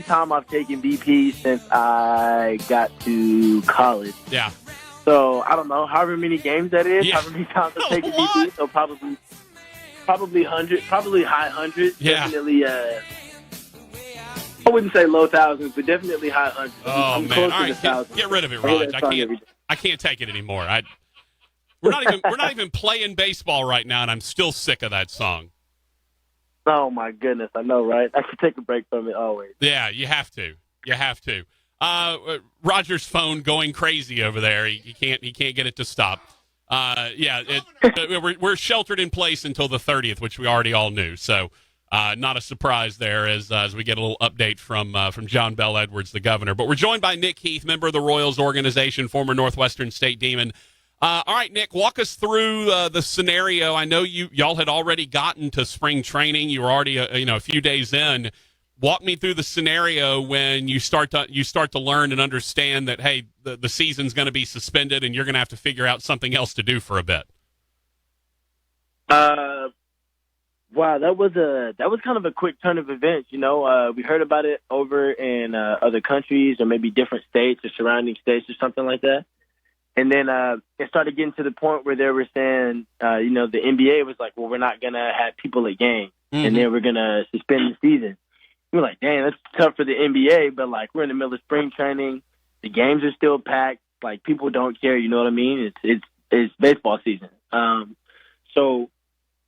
time I've taken BP since I got to college. Yeah. So I don't know, however many games that is, however many times I've taken BP. So probably 100, probably high hundreds. Yeah. Definitely. I wouldn't say low thousands, but definitely high hundreds. Oh, I'm man. close All to right, the thousands. get rid of it, I hear Raj. that song every day. I can't take it anymore. We're not even playing baseball right now, and I'm still sick of that song. Oh my goodness, I know, right? I should take a break from it always. Yeah, you have to. You have to. Roger's phone going crazy over there. He can't get it to stop. We're sheltered in place until the 30th, which we already all knew. So not a surprise there as we get a little update from John Bell Edwards, the governor. But we're joined by Nick Heath, member of the Royals organization, former Northwestern State Demon. All right, Nick, walk us through the scenario. I know y'all had already gotten to spring training. You were already a few days in. Walk me through the scenario when you start to learn and understand that, hey, the season's going to be suspended and you're going to have to figure out something else to do for a bit. Wow, that was kind of a quick turn of events. We heard about it over in other countries or maybe different states or surrounding states or something like that. And then it started getting to the point where they were saying, the NBA was like, well, we're not going to have people at games, and then we're going to suspend the season. We were like, dang, that's tough for the NBA, but, like, we're in the middle of spring training. The games are still packed. Like, people don't care, you know what I mean? It's baseball season. So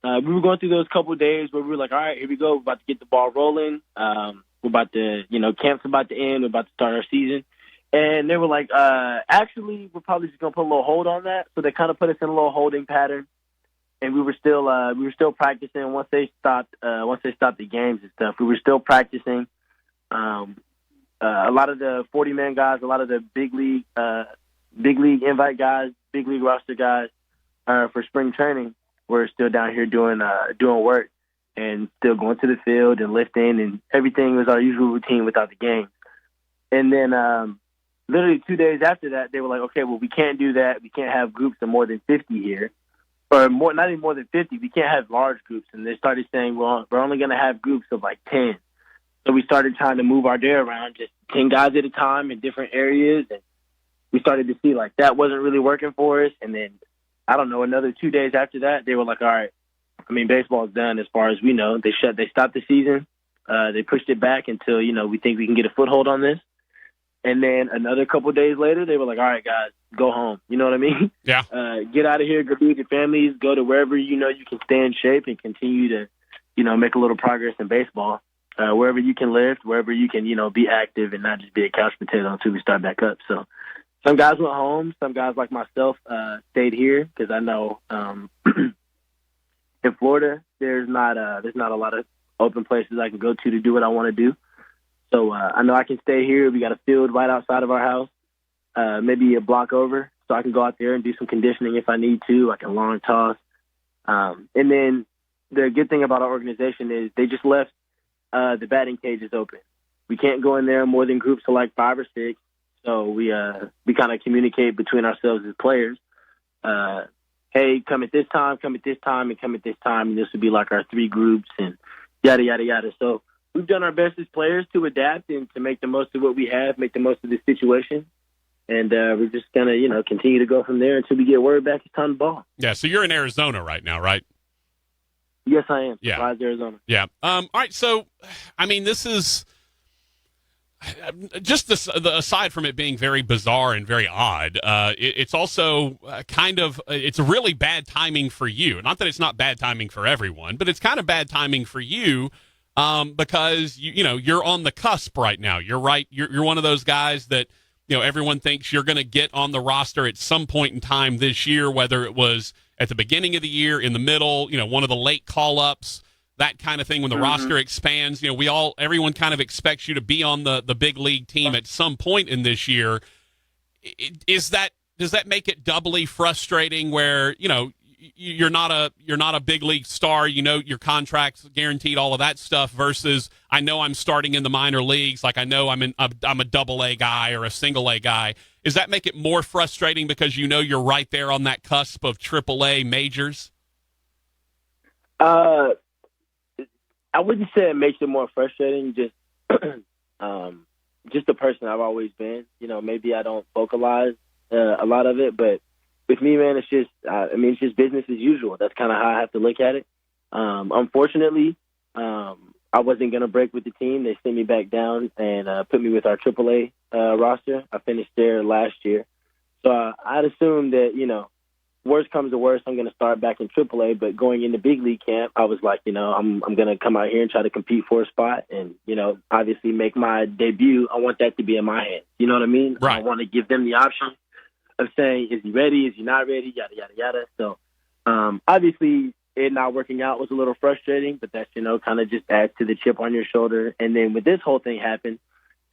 we were going through those couple of days where we were like, all right, here we go. We're about to get the ball rolling. We're about to, camp's about to end. We're about to start our season. And they were like, actually, we're probably just going to put a little hold on that. So they kind of put us in a little holding pattern. And we were still practicing once they stopped the games and stuff. We were still practicing. A lot of the 40-man guys, a lot of the big league invite guys, big league roster guys for spring training were still down here doing work and still going to the field and lifting, and everything was our usual routine without the game. And then literally 2 days after that, they were like, okay, well, we can't do that. We can't have groups of more than 50 here. Or more, not even more than 50. We can't have large groups. And they started saying, well, we're only going to have groups of like 10. So we started trying to move our day around, just 10 guys at a time in different areas. And we started to see like that wasn't really working for us. And then, I don't know, another 2 days after that, they were like, all right, baseball is done as far as we know. They stopped the season. They pushed it back until, we think we can get a foothold on this. And then another couple of days later, they were like, all right, guys, go home. You know what I mean? Yeah. Get out of here, go be with your families, go to wherever you can stay in shape and continue to, make a little progress in baseball. Wherever you can lift, wherever you can, be active and not just be a couch potato until we start back up. So some guys went home. Some guys like myself stayed here because I know in Florida there's not a lot of open places I can go to do what I want to do. So I know I can stay here. We got a field right outside of our house, maybe a block over, so I can go out there and do some conditioning if I need to. I can lawn toss. And then the good thing about our organization is they just left the batting cages open. We can't go in there more than groups of like 5 or 6. So we kind of communicate between ourselves as players. Hey, come at this time, and come at this time. And this would be like our 3 groups and yada, yada, yada. So we've done our best as players to adapt and to make the most of what we have, make the most of this situation. And we're just going to, continue to go from there until we get word back it's time to ball. Yeah, so you're in Arizona right now, right? Yes, I am. Yeah. Surprise, Arizona. Yeah. All right, so, this is just aside from it being very bizarre and very odd, it's also it's really bad timing for you. Not that it's not bad timing for everyone, but it's kind of bad timing for you. Because you're on the cusp right now. You're right. You're one of those guys that everyone thinks you're going to get on the roster at some point in time this year, whether it was at the beginning of the year, in the middle, one of the late call ups, that kind of thing. When the roster expands, everyone kind of expects you to be on the big league team at some point in this year. Does that make it doubly frustrating? Where you're not a big league star, your contract's guaranteed, all of that stuff, versus I know I'm starting in the minor leagues, like I know I'm a double A guy or a single A guy. Does that make it more frustrating because you're right there on that cusp of triple A majors? I wouldn't say it makes it more frustrating. Just person I've always been. Maybe I don't vocalize a lot of it, but with me, man, it's just it's just business as usual. That's kind of how I have to look at it. Unfortunately, I wasn't going to break with the team. They sent me back down and put me with our AAA roster. I finished there last year. So I'd assumed that, worst comes to worst, I'm going to start back in AAA. But going into big league camp, I was like, I'm going to come out here and try to compete for a spot and, obviously make my debut. I want that to be in my hands. You know what I mean? Right. I want to give them the option of saying, is he ready? Is he not ready? Yada, yada, yada. So obviously it not working out was a little frustrating, but that's, kind of just adds to the chip on your shoulder. And then when this whole thing happened,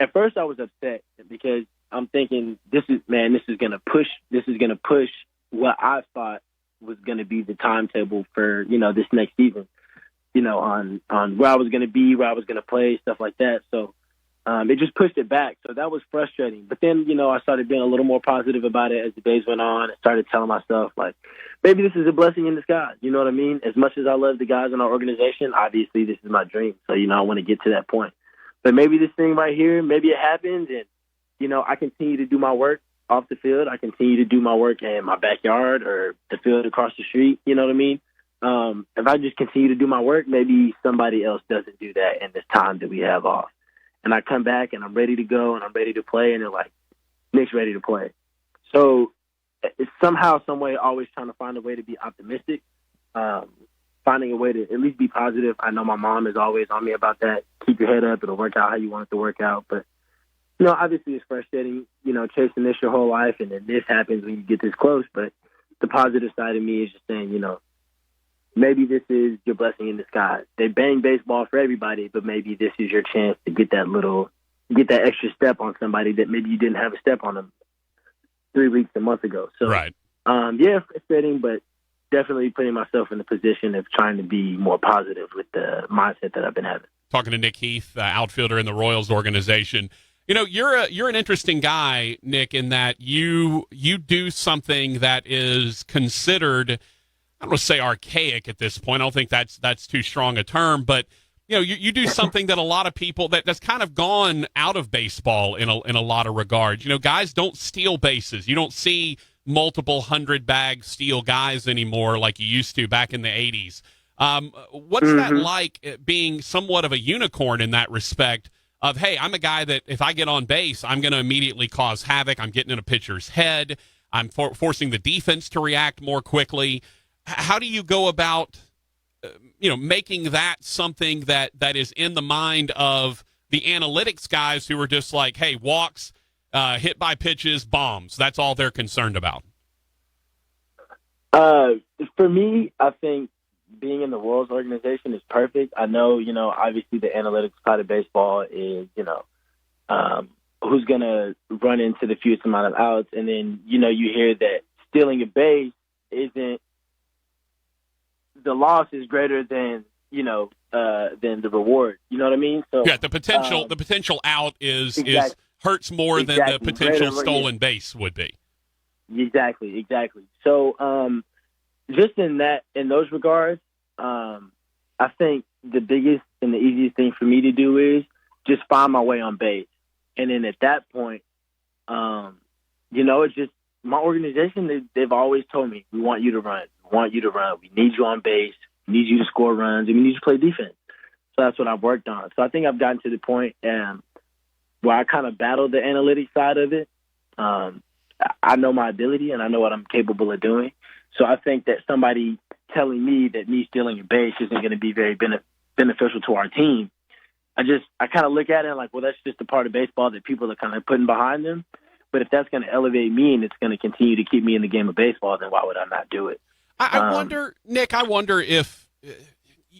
at first I was upset because I'm thinking this is going to push what I thought was going to be the timetable for, this next season, on where I was going to be, where I was going to play, stuff like that. So it just pushed it back. So that was frustrating. But then, I started being a little more positive about it as the days went on. I started telling myself, like, maybe this is a blessing in disguise. You know what I mean? As much as I love the guys in our organization, obviously this is my dream. So, I want to get to that point. But maybe this thing right here, maybe it happens and, I continue to do my work off the field. I continue to do my work in my backyard or the field across the street. You know what I mean? If I just continue to do my work, maybe somebody else doesn't do that in this time that we have off. And I come back and I'm ready to go and I'm ready to play. And they're like, Nick's ready to play. So it's somehow, some way, always trying to find a way to be optimistic, finding a way to at least be positive. I know my mom is always on me about that. Keep your head up. It'll work out how you want it to work out. But, obviously it's frustrating, chasing this your whole life. And then this happens when you get this close. But the positive side of me is just saying, maybe this is your blessing in disguise. They bang baseball for everybody, but maybe this is your chance to get that extra step on somebody that maybe you didn't have a step on them 3 weeks, a month ago. So, right. Frustrating, but definitely putting myself in the position of trying to be more positive with the mindset that I've been having. Talking to Nick Heath, outfielder in the Royals organization. You're an interesting guy, Nick, in that you do something that is considered, I don't want to say archaic at this point. I don't think that's too strong a term, but you do something that a lot of people that's kind of gone out of baseball in a lot of regards. Guys don't steal bases. You don't see multiple 100-bag steal guys anymore like you used to back in the 80s. What's that like, being somewhat of a unicorn in that respect? Of, hey, I'm a guy that if I get on base, I'm going to immediately cause havoc. I'm getting in a pitcher's head. I'm forcing the defense to react more quickly. How do you go about, making that something that is in the mind of the analytics guys who are just like, hey, walks, hit by pitches, bombs. That's all they're concerned about. For me, I think being in the Royals organization is perfect. I know, obviously the analytics side of baseball is, who's going to run into the fewest amount of outs. And then, you hear that stealing a base isn't, the loss is greater than the reward. You know what I mean? So yeah, the potential out is hurts more than the potential stolen base would be. Exactly. So just in those regards, I think the biggest and the easiest thing for me to do is just find my way on base. And then at that point, it's just my organization, they've always told me, we want you to run. We need you on base. We need you to score runs. And we need you to play defense. So that's what I've worked on. So I think I've gotten to the point where I kind of battled the analytics side of it. I know my ability and I know what I'm capable of doing. So I think that somebody telling me that me stealing a base isn't going to be very beneficial to our team. I kind of look at it like, well, that's just a part of baseball that people are kind of putting behind them. But if that's going to elevate me and it's going to continue to keep me in the game of baseball, then why would I not do it? I wonder, Nick, if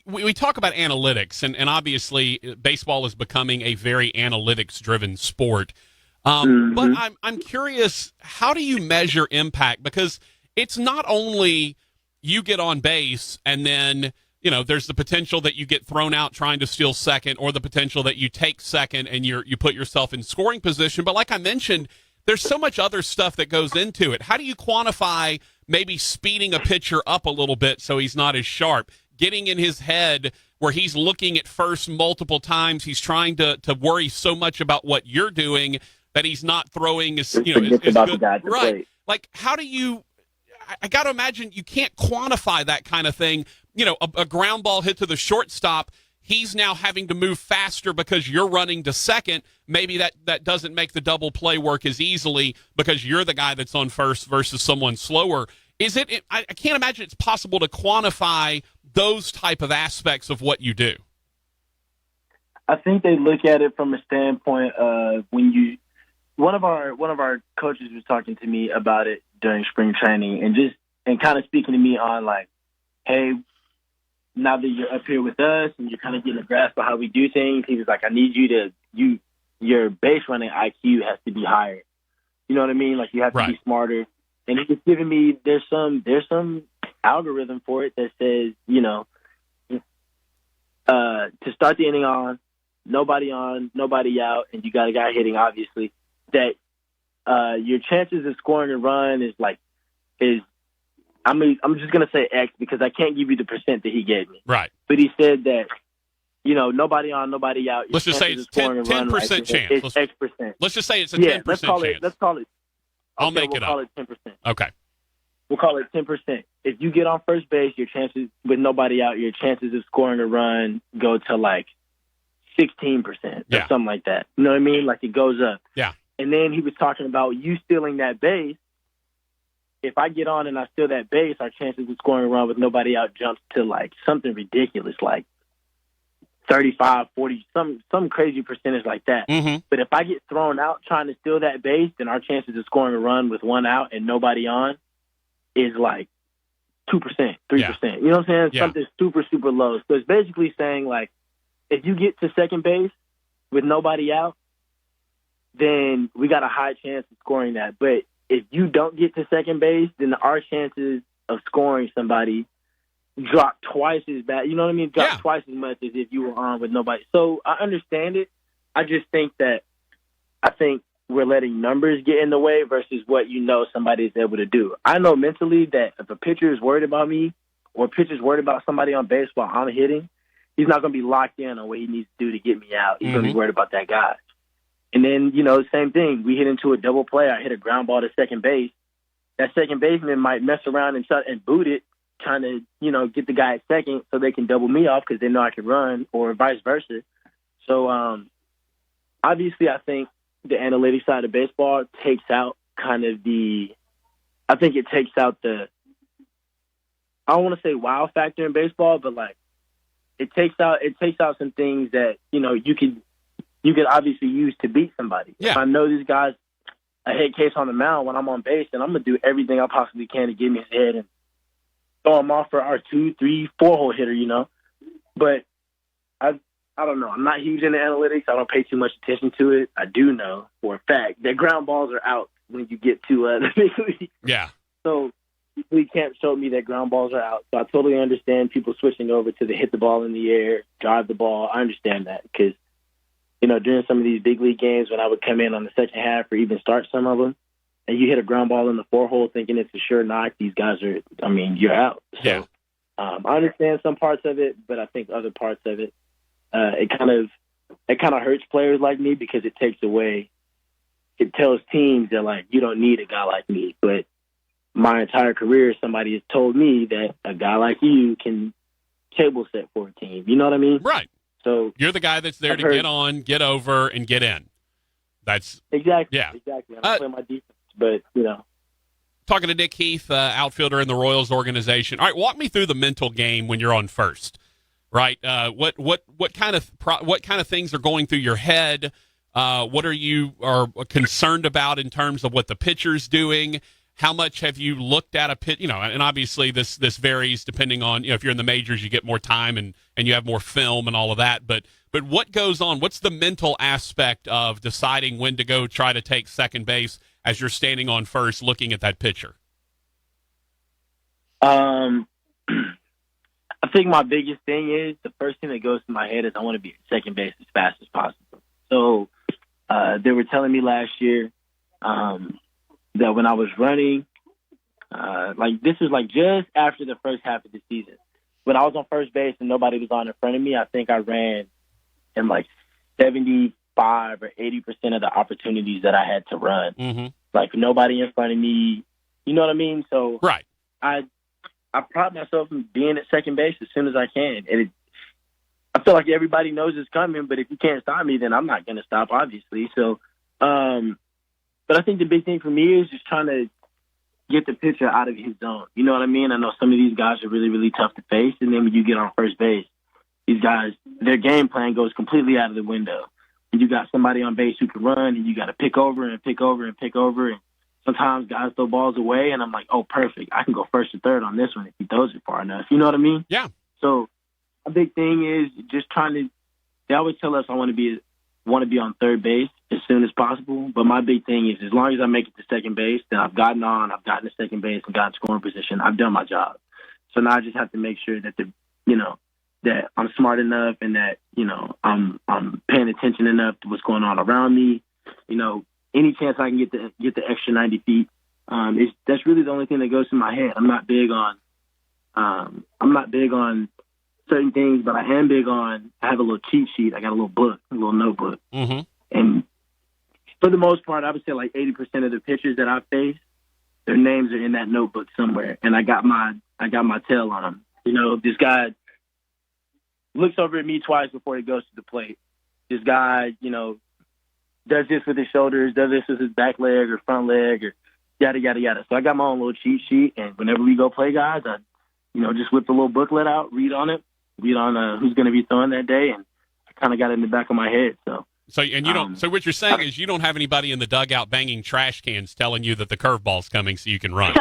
we talk about analytics, and obviously baseball is becoming a very analytics-driven sport. But I'm curious, how do you measure impact? Because it's not only you get on base and then, there's the potential that you get thrown out trying to steal second, or the potential that you take second and you put yourself in scoring position. But like I mentioned, there's so much other stuff that goes into it. How do you quantify maybe speeding a pitcher up a little bit so he's not as sharp, getting in his head where he's looking at first multiple times. He's trying to worry so much about what you're doing that he's not throwing as Forgets as about good. the guy at the Right. plate. Like, how do you? I got to imagine you can't quantify that kind of thing. A ground ball hit to the shortstop. He's now having to move faster because you're running to second. Maybe that doesn't make the double play work as easily because you're the guy that's on first versus someone slower. I can't imagine it's possible to quantify those type of aspects of what you do. I think they look at it from a standpoint of one of our coaches was talking to me about it during spring training and kind of speaking to me on like, hey, now that you're up here with us and you're kind of getting a grasp of how we do things, he was like, I need your base running IQ has to be higher. You know what I mean? Like you have to be smarter. And he was giving me, there's some algorithm for it that says, to start the inning nobody on, nobody out, and you got a guy hitting, obviously, that your chances of scoring a run I'm just going to say X because I can't give you the percent that he gave me. Right. But he said that, nobody on, nobody out. Let's just say it's 10% chance. It's X percent. Let's just say it's a 10% chance. Let's call it. I'll make it up. We'll call it 10%. Okay. We'll call it 10%. If you get on first base, your chances with nobody out, your chances of scoring a run go to like 16% or something like that. You know what I mean? Like it goes up. Yeah. And then he was talking about you stealing that base. If I get on and I steal that base, our chances of scoring a run with nobody out jumps to like something ridiculous, like 35, 40, some crazy percentage like that. Mm-hmm. But if I get thrown out trying to steal that base, then our chances of scoring a run with one out and nobody on is like 2%, 3%. Yeah. You know what I'm saying? Yeah. Something super, super low. So it's basically saying like, if you get to second base with nobody out, then we got a high chance of scoring that. But if you don't get to second base, then our chances of scoring somebody drop twice as bad. You know what I mean? Drop twice as much as if you were on with nobody. So I understand it. I just think we're letting numbers get in the way versus what somebody is able to do. I know mentally that if a pitcher is worried about me or a pitcher's worried about somebody on base while I'm hitting, he's not going to be locked in on what he needs to do to get me out. He's going to be worried about that guy. And then, same thing. We hit into a double play. I hit a ground ball to second base. That second baseman might mess around and boot it, trying to, get the guy at second so they can double me off because they know I can run, or vice versa. So, obviously, I think the analytics side of baseball takes out kind of I don't want to say wow factor in baseball, but like it takes out some things that, you could obviously use to beat somebody. Yeah. If I know this guy's a head case on the mound when I'm on base, then I'm going to do everything I possibly can to get me his head and throw him off for our 2, 3, 4-hole hitter, But I don't know. I'm not huge into analytics. I don't pay too much attention to it. I do know for a fact that ground balls are out when you get to the big league. Yeah. So we can't show me that ground balls are out. So I totally understand people switching over to the hit the ball in the air, drive the ball. I understand that because, during some of these big league games when I would come in on the second half or even start some of them, and you hit a ground ball in the 4-hole thinking it's a sure knock, these guys you're out. So I understand some parts of it, but I think other parts of it, it kind of hurts players like me because it tells teams that like, you don't need a guy like me. But my entire career, somebody has told me that a guy like you can table set for a team. You know what I mean? Right. So you're the guy that's there to get on, get over, and get in. That's exactly. Yeah. Exactly. I play my defense, but Talking to Nick Heath, outfielder in the Royals organization. All right, walk me through the mental game when you're on first. Right? What kind of things are going through your head? What are you concerned about in terms of what the pitcher's doing? How much have you looked at a pitch? And obviously this varies depending on, if you're in the majors, you get more time and you have more film and all of that. But what goes on? What's the mental aspect of deciding when to go try to take second base as you're standing on first looking at that pitcher? I think my biggest thing is the first thing that goes to my head is I want to be at second base as fast as possible. So they were telling me last year that when I was running, this was like just after the first half of the season, when I was on first base and nobody was on in front of me, I think I ran in like 75 or 80% of the opportunities that I had to run. Mm-hmm. Like nobody in front of me, you know what I mean? So right. I pride myself in being at second base as soon as I can. And I feel like everybody knows it's coming, but if you can't stop me, then I'm not going to stop, obviously. So, but I think the big thing for me is just trying to get the pitcher out of his zone. You know what I mean? I know some of these guys are really, really tough to face. And then when you get on first base, these guys, their game plan goes completely out of the window. And you got somebody on base who can run, and you got to pick over and pick over and pick over. And sometimes guys throw balls away, and I'm like, oh, perfect. I can go first or third on this one if he throws it far enough. You know what I mean? Yeah. So a big thing is just trying to – they always tell us I want to be on third base as soon as possible. But my big thing is as long as I make it to second base, then I've gotten to second base and gotten scoring position. I've done my job. So now I just have to make sure that that I'm smart enough and that, I'm paying attention enough to what's going on around me. Any chance I can get the extra 90 feet, that's really the only thing that goes through my head. I'm not big on certain things, but I am big on, I have a little cheat sheet. I got a little book, a little notebook. Mm-hmm. And for the most part, I would say like 80% of the pitchers that I face, their names are in that notebook somewhere. And I got my tail on them. This guy looks over at me twice before he goes to the plate. This guy, does this with his shoulders, does this with his back leg or front leg or yada, yada, yada. So I got my own little cheat sheet. And whenever we go play guys, I, just whip the little booklet out, read on who's going to be throwing that day. And I kind of got it in the back of my head. So you don't. So what you're saying is you don't have anybody in the dugout banging trash cans telling you that the curveball's coming so you can run.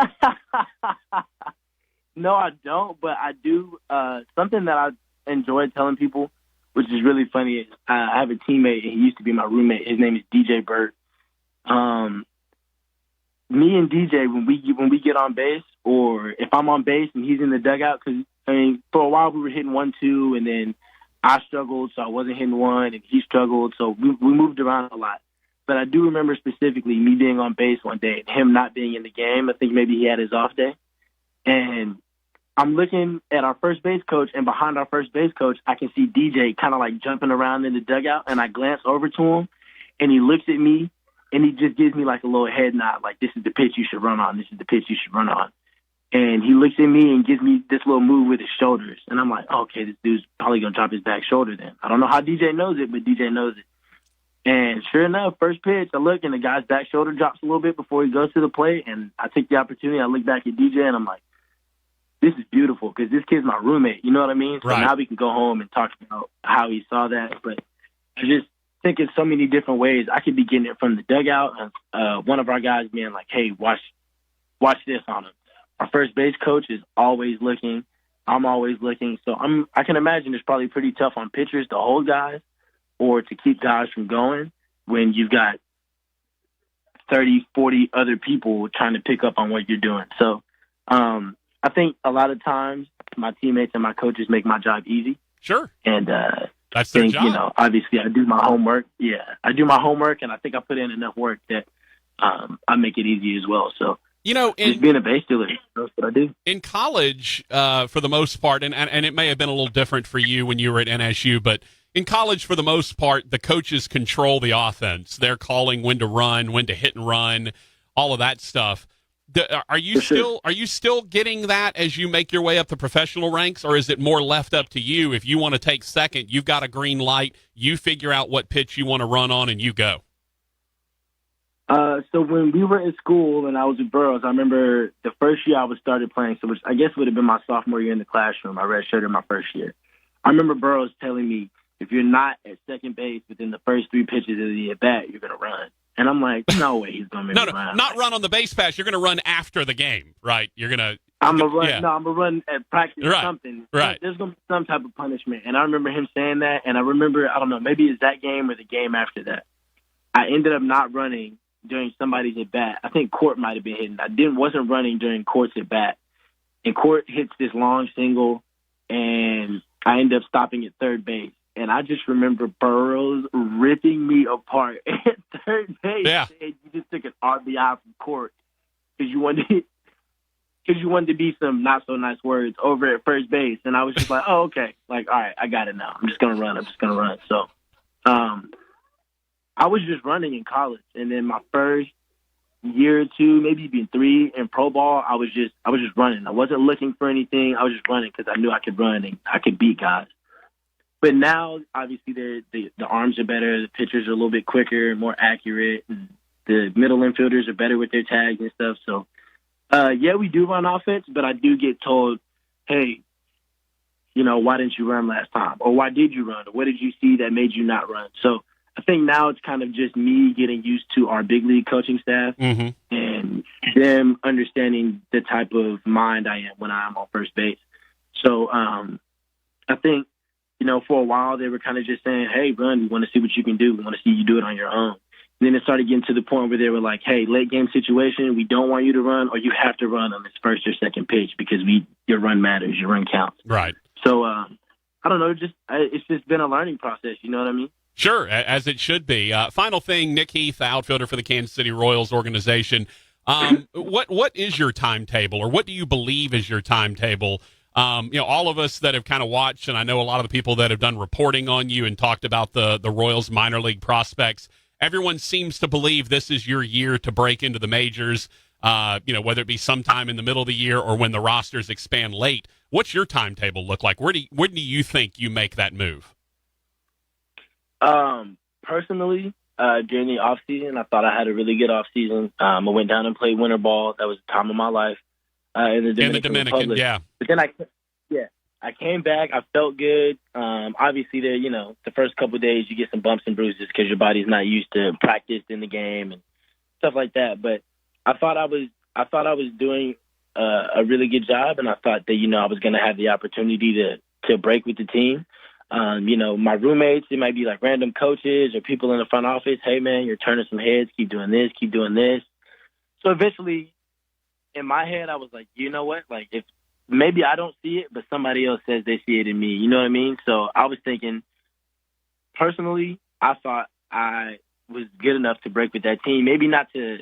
No, I don't. But I do. Something that I enjoy telling people, which is really funny, is I have a teammate. He used to be my roommate. His name is DJ Burt. Me and DJ, when we get on base, or if I'm on base and he's in the dugout, because for a while we were hitting 1-2, and then I struggled, so I wasn't hitting one, and he struggled, so we moved around a lot. But I do remember specifically me being on base one day and him not being in the game. I think maybe he had his off day. And I'm looking at our first base coach, and behind our first base coach, I can see DJ kind of like jumping around in the dugout, and I glance over to him, and he looks at me, and he just gives me like a little head nod, like, this is the pitch you should run on, this is the pitch you should run on. And he looks at me and gives me this little move with his shoulders. And I'm like, okay, this dude's probably going to drop his back shoulder then. I don't know how DJ knows it, but DJ knows it. And sure enough, first pitch, I look, and the guy's back shoulder drops a little bit before he goes to the plate. And I take the opportunity. I look back at DJ, and I'm like, this is beautiful because this kid's my roommate. You know what I mean? So now we can go home and talk about how he saw that. But I just think in so many different ways. I could be getting it from the dugout. One of our guys being like, hey, watch this on him. Our first base coach is always looking. I'm always looking. So I can imagine it's probably pretty tough on pitchers to hold guys or to keep guys from going when you've got 30, 40 other people trying to pick up on what you're doing. So I think a lot of times my teammates and my coaches make my job easy. Sure. And that's their job. Obviously I do my homework. Yeah, I do my homework, and I think I put in enough work that I make it easy as well. So, just being a base dealer, that's what I do. In college, for the most part, and it may have been a little different for you when you were at NSU, but in college, for the most part, the coaches control the offense. They're calling when to run, when to hit and run, all of that stuff. Are you still getting that as you make your way up the professional ranks, or is it more left up to you? If you want to take second, you've got a green light. You figure out what pitch you want to run on, and you go. So when we were in school and I was at Burroughs, I remember the first year I started playing, so which I guess would have been my sophomore year in the classroom. I redshirted my first year. I remember Burroughs telling me, if you're not at second base within the first 3 pitches of the at-bat, you're going to run. And I'm like, no way he's going to make me run. Not run on the base pass. You're going to run after the game, right? You're going to – I'm going to run. Yeah. No, I'm going to run at practice or something. Right. There's going to be some type of punishment. And I remember him saying that. And I remember, I don't know, maybe it's that game or the game after that. I ended up not running during somebody's at bat. I think Court might have been hitting. I wasn't running during Court's at bat. And Court hits this long single, and I end up stopping at third base. And I just remember Burroughs ripping me apart at third base. Yeah. And you just took an RBI from Court because you wanted it. because you wanted to be some not so nice words over at first base. And I was just like, oh, okay. Like, all right, I got it now. I'm just going to run. So I was just running in college. And then my first year or two, maybe even 3 in pro ball, I was just running. I wasn't looking for anything. I was just running because I knew I could run and I could beat guys. But now, obviously, the arms are better. The pitchers are a little bit quicker, more accurate. And the middle infielders are better with their tags and stuff. So, yeah, we do run offense, but I do get told, hey, why didn't you run last time? Or why did you run? Or what did you see that made you not run? So I think now it's kind of just me getting used to our big league coaching staff and them understanding the type of mind I am when I'm on first base. So I think, for a while they were kind of just saying, hey, run, we want to see what you can do. We want to see you do it on your own. And then it started getting to the point where they were like, hey, late game situation, we don't want you to run, or you have to run on this first or second pitch because your run matters, your run counts. Right. So I don't know, it's just been a learning process, you know what I mean? Sure, as it should be. Final thing, Nick Heath, outfielder for the Kansas City Royals organization. What is your timetable, or what do you believe is your timetable? All of us that have kind of watched, and I know a lot of the people that have done reporting on you and talked about the Royals minor league prospects, everyone seems to believe this is your year to break into the majors, whether it be sometime in the middle of the year or when the rosters expand late. What's your timetable look like? When do you think you make that move? Personally, during the off season, I thought I had a really good off season. I went down and played winter ball. That was the time of my life in the Dominican Republic. Yeah. But then I came back. I felt good. Obviously, the first couple of days you get some bumps and bruises because your body's not used to practice in the game and stuff like that. But I thought I was doing a really good job, and I thought that I was going to have the opportunity to break with the team. My roommates, it might be like random coaches or people in the front office. Hey, man, you're turning some heads. Keep doing this. Keep doing this. So eventually, in my head, I was like, you know what? Like, if maybe I don't see it, but somebody else says they see it in me. You know what I mean? So I was thinking, personally, I thought I was good enough to break with that team. Maybe not to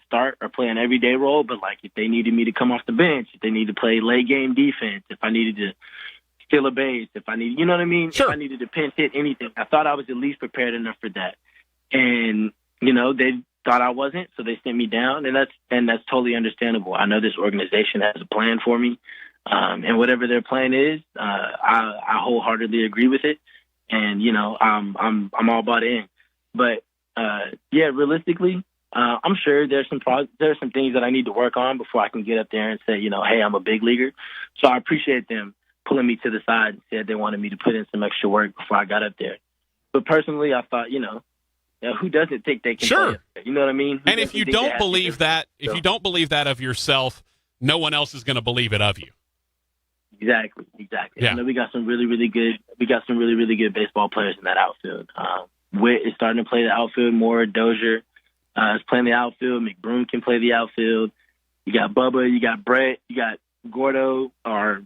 start or play an everyday role, but like if they needed me to come off the bench, if they needed to play late game defense, if I needed to steal a base, if I needed, you know what I mean? Sure. If I needed to pinch hit anything, I thought I was at least prepared enough for that. And, they thought I wasn't, so they sent me down, and that's totally understandable. I know this organization has a plan for me, and whatever their plan is, I wholeheartedly agree with it, and I'm all bought in. But realistically, I'm sure there's some things that I need to work on before I can get up there and say, hey, I'm a big leaguer. So I appreciate them pulling me to the side and said they wanted me to put in some extra work before I got up there. But personally, I thought, who doesn't think they can play up there? You know what I mean? And if you don't believe that, of yourself, no one else is going to believe it of you. Exactly. Yeah. I know we got some really, really good baseball players in that outfield. Witt is starting to play the outfield more. Dozier is playing the outfield. McBroom can play the outfield. You got Bubba. You got Brett. You got Gordo, our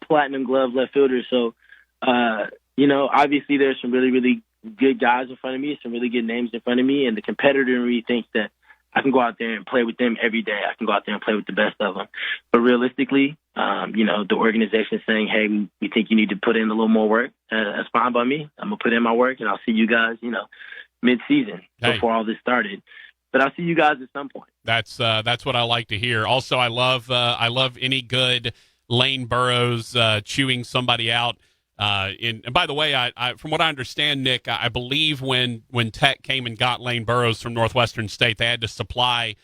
platinum glove left fielder. So, obviously there's some really, really good guys in front of me, some really good names in front of me, and the competitor in me thinks that I can go out there and play with them every day. I can go out there and play with the best of them. But realistically, the organization is saying, hey, we think you need to put in a little more work. That's fine by me. I'm going to put in my work, and I'll see you guys, mid-season before all this started. But I'll see you guys at some point. That's what I like to hear. Also, I love any good Lane Burroughs chewing somebody out. And by the way, I from what I understand, Nick, I believe when Tech came and got Lane Burroughs from Northwestern State, they had to supply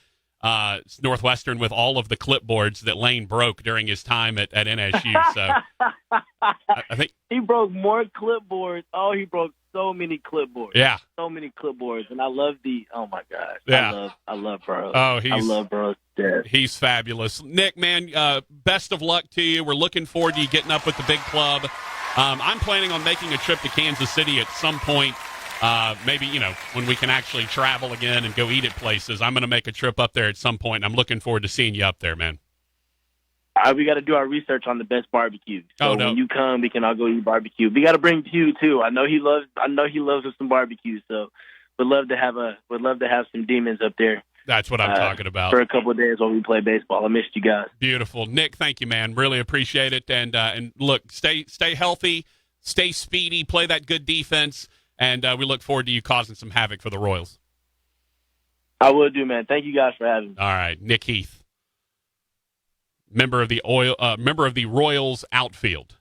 Northwestern with all of the clipboards that Lane broke during his time at NSU. So I think he broke more clipboards. Oh, he broke so many clipboards. Yeah, so many clipboards, and I love oh my gosh, yeah, I love Burroughs. Oh, I love Burroughs. He's fabulous. Nick, man, best of luck to you. We're looking forward to you getting up with the big club. I'm planning on making a trip to Kansas City at some point. Maybe, when we can actually travel again and go eat at places. I'm going to make a trip up there at some point, and I'm looking forward to seeing you up there, man. We got to do our research on the best barbecue. So no. When you come, we can all go eat barbecue. We got to bring Hugh too. I know he loves us some barbecue. So would love to have some demons up there That's what I'm talking about. For a couple of days while we play baseball. I missed you guys. Beautiful. Nick, thank you, man. Really appreciate it. And look, stay healthy, stay speedy, play that good defense, and we look forward to you causing some havoc for the Royals. I will do, man. Thank you guys for having me. All right, Nick Heath, member of the Royals outfield.